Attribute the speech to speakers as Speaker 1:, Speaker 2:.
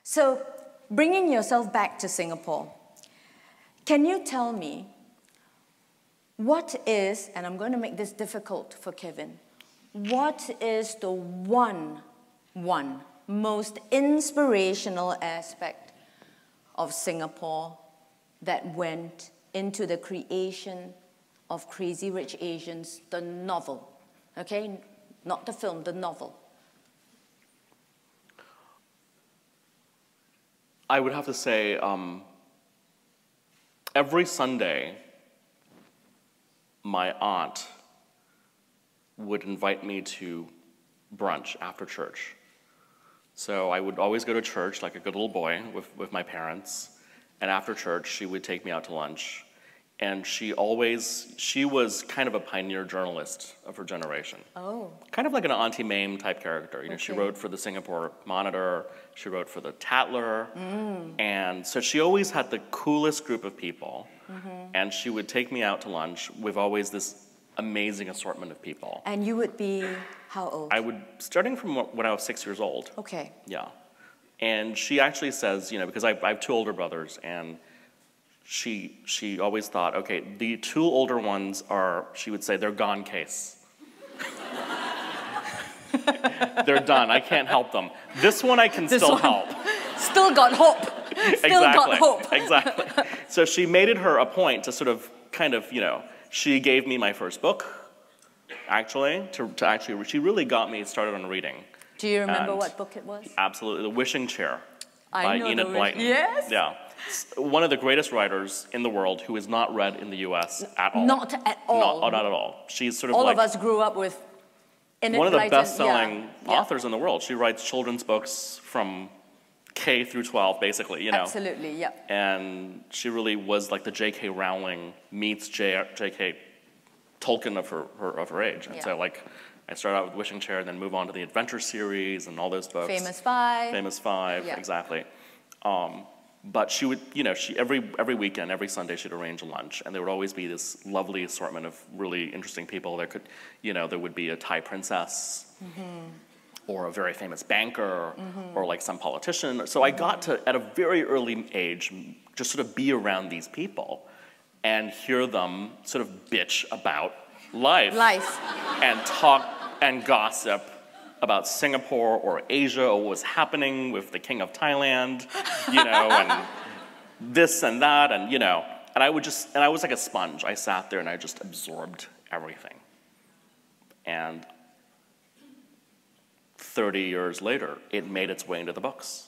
Speaker 1: So, bringing yourself back to Singapore, can you tell me what is, and I'm going to make this difficult for Kevin, what is the one most inspirational aspect of Singapore that went into the creation of Crazy Rich Asians, the novel? Okay, not the film, the novel.
Speaker 2: I would have to say every Sunday, my aunt would invite me to brunch after church. So I would always go to church like a good little boy with my parents, and after church she would take me out to lunch. And she was kind of a pioneer journalist of her generation.
Speaker 1: Oh.
Speaker 2: Kind of like an Auntie Mame type character. You know,
Speaker 1: Okay.
Speaker 2: she wrote for the Singapore Monitor, she wrote for the Tatler, and so she always had the coolest group of people, and she would take me out to lunch with always this amazing assortment of people.
Speaker 1: And you would be how old?
Speaker 2: Starting from when I was 6 years old.
Speaker 1: Okay.
Speaker 2: Yeah. And she actually says, you know, because I have two older brothers, and she always thought, okay, the two older ones are, she would say, they're gone case. They're done, I can't help them. This one I can still help.
Speaker 1: Still got hope. Still got hope.
Speaker 2: Exactly. So she made it her a point to sort of, kind of, you know, she gave me my first book, actually, she really got me started on reading.
Speaker 1: Do you remember what book it was?
Speaker 2: Absolutely, The Wishing Chair
Speaker 1: I
Speaker 2: by
Speaker 1: know
Speaker 2: Enid Blyton.
Speaker 1: Yes?
Speaker 2: Yeah. One of the greatest writers in the world who is not read in the US at all.
Speaker 1: Not at all.
Speaker 2: Not at all. She's sort of
Speaker 1: all
Speaker 2: like
Speaker 1: of us grew up with Enid
Speaker 2: one of the
Speaker 1: Blyton,
Speaker 2: best-selling
Speaker 1: yeah.
Speaker 2: authors in the world. She writes children's books from K through 12, basically, you know.
Speaker 1: Absolutely, yeah.
Speaker 2: And she really was like the J.K. Rowling meets J.K. Tolkien of her age. And so, like, I started out with Wishing Chair and then move on to the Adventure series and all those books.
Speaker 1: Famous Five.
Speaker 2: Famous Five,
Speaker 1: yeah.
Speaker 2: Exactly. But she would, you know, every weekend, every Sunday, she'd arrange a lunch, and there would always be this lovely assortment of really interesting people. There could, you know, there would be a Thai princess, or a very famous banker, or like some politician. So I got to, at a very early age, just sort of be around these people and hear them sort of bitch about life. And talk and gossip about Singapore or Asia or what was happening with the King of Thailand, you know, and this and that, and, you know, and I was like a sponge. I sat there and I just absorbed everything. And 30 years later, it made its way into the books.